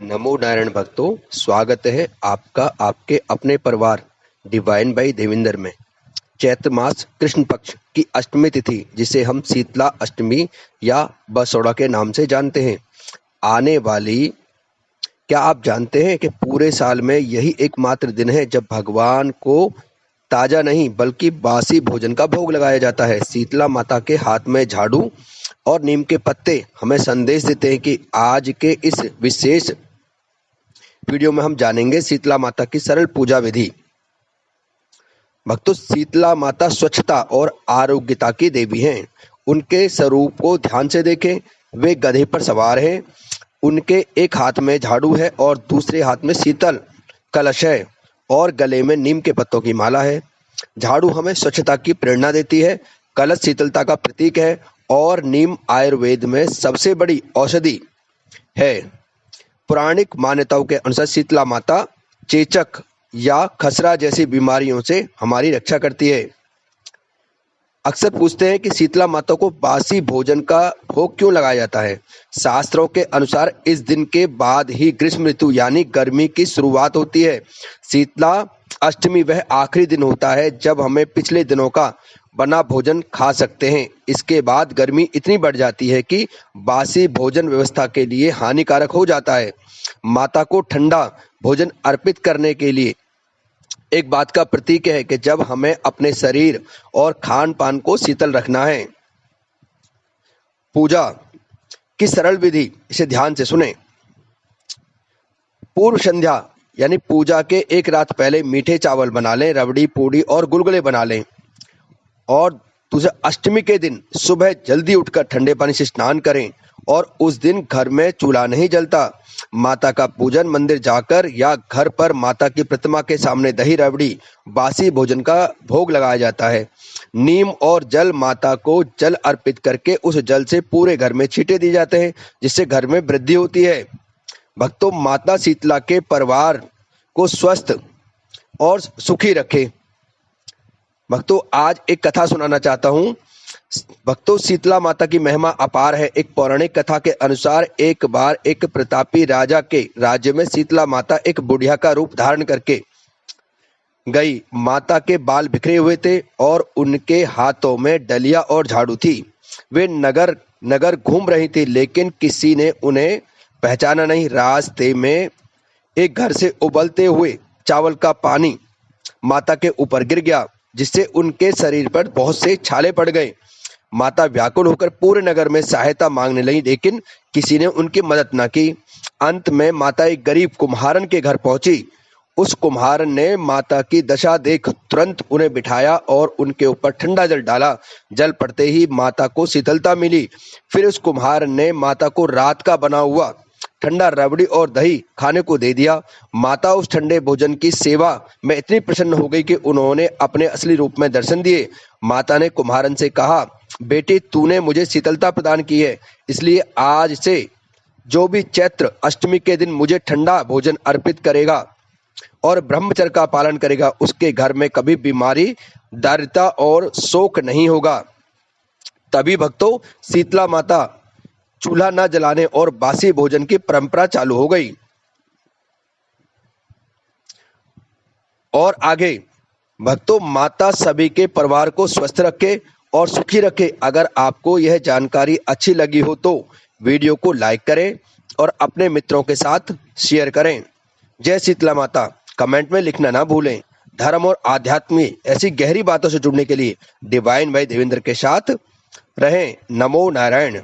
नमो नारायण भक्तों, स्वागत है आपका आपके अपने परिवार डिवाइन बाई देविंदर में। चैत्र मास कृष्ण पक्ष की अष्टमी तिथि, जिसे हम शीतला अष्टमी या बसोड़ा के नाम से जानते हैं, आने वाली। क्या आप जानते हैं कि पूरे साल में यही एकमात्र दिन है जब भगवान को ताजा नहीं बल्कि बासी भोजन का भोग लगाया जाता है। शीतला माता के हाथ में झाड़ू और नीम के पत्ते हमें संदेश देते हैं कि आज के इस विशेष वीडियो में हम जानेंगे शीतला माता की सरल पूजा विधि। भक्तों, शीतला माता स्वच्छता और आरोग्यता की देवी हैं। उनके स्वरूप को ध्यान से देखें। वे गधे पर सवार हैं। उनके एक हाथ में झाड़ू है और दूसरे हाथ में शीतल कलश है और गले में नीम के पत्तों की माला है। झाड़ू हमें स्वच्छता की प्रेरणा देती है, कलश शीतलता का प्रतीक है और नीम आयुर्वेद में सबसे बड़ी औषधि है। पौराणिक मान्यताओं के अनुसार शीतला माता चेचक या खसरा जैसी बीमारियों से हमारी रक्षा करती है। अक्सर पूछते हैं कि शीतला माता को बासी भोजन का भोग क्यों लगाया जाता है। शास्त्रों के अनुसार इस दिन के बाद ही ग्रीष्म ऋतु यानी गर्मी की शुरुआत होती है। शीतला अष्टमी वह आखिरी दिन होता है जब हमें पिछले दिनों का बना भोजन खा सकते हैं। इसके बाद गर्मी इतनी बढ़ जाती है कि बासी भोजन व्यवस्था के लिए हानिकारक हो जाता है। माता को ठंडा भोजन अर्पित करने के लिए एक बात का प्रतीक है कि जब हमें अपने शरीर और खान पान को शीतल रखना है। पूजा की सरल विधि, इसे ध्यान से सुने। पूर्व संध्या यानी पूजा के एक रात पहले मीठे चावल बना लें, रबड़ी, पूड़ी और गुलगुले बना लें। और दूसरा, अष्टमी के दिन सुबह जल्दी उठकर ठंडे पानी से स्नान करें और उस दिन घर में चूल्हा नहीं जलता। माता का पूजन मंदिर जाकर या घर पर माता की प्रतिमा के सामने दही, रबड़ी, बासी भोजन का भोग लगाया जाता है। नीम और जल माता को जल अर्पित करके उस जल से पूरे घर में छींटे दिए जाते हैं, जिससे घर में वृद्धि होती है। भक्तों, माता शीतला के परिवार को स्वस्थ और सुखी रखे। भक्तों, आज एक कथा सुनाना चाहता हूँ। भक्तों, शीतला माता की महिमा अपार है। एक पौराणिक कथा के अनुसार एक बार एक प्रतापी राजा के राज्य में शीतला माता एक बुढ़िया का रूप धारण करके गई। माता के बाल बिखरे हुए थे और उनके हाथों में डलिया और झाड़ू थी। वे नगर नगर घूम रही थी, लेकिन किसी ने उन्हें पहचाना नहीं। रास्ते में एक घर से उबलते हुए चावल का पानी माता के ऊपर गिर गया, जिससे उनके शरीर पर बहुत से छाले पड़ गए। माता व्याकुल होकर पूरे नगर में सहायता मांगने लगी, लेकिन किसी ने उनकी मदद न की। अंत में माता एक गरीब कुम्हारन के घर पहुंची। उस कुम्हारन ने माता की दशा देख तुरंत उन्हें बिठाया और उनके ऊपर ठंडा जल डाला। जल पड़ते ही माता को शीतलता मिली। फिर उस कुम्हारन ने माता को रात का बना हुआ ठंडा रबड़ी और दही खाने को दे दिया। माता उस ठंडे भोजन की सेवा में इतनी प्रसन्न हो गई कि उन्होंने अपने असली रूप में दर्शन दिए। माता ने कुम्हारन से कहा, बेटी, तूने मुझे शीतलता प्रदान की है, इसलिए आज से जो भी चैत्र अष्टमी के दिन मुझे ठंडा भोजन अर्पित करेगा और ब्रह्मचर्य का पालन करेगा, उसके घर में कभी बीमारी, दारिद्रता और शोक नहीं होगा। तभी भक्तों, शीतला माता चूल्हा न जलाने और बासी भोजन की परंपरा चालू हो गई। और आगे भक्तों, माता सभी के परिवार को स्वस्थ रखे और सुखी रखे। अगर आपको यह जानकारी अच्छी लगी हो तो वीडियो को लाइक करें और अपने मित्रों के साथ शेयर करें। जय शीतला माता कमेंट में लिखना ना भूलें। धर्म और आध्यात्म ऐसी गहरी बातों से जुड़ने के लिए डिवाइन बाई देवेंद्र के साथ रहें। नमो नारायण।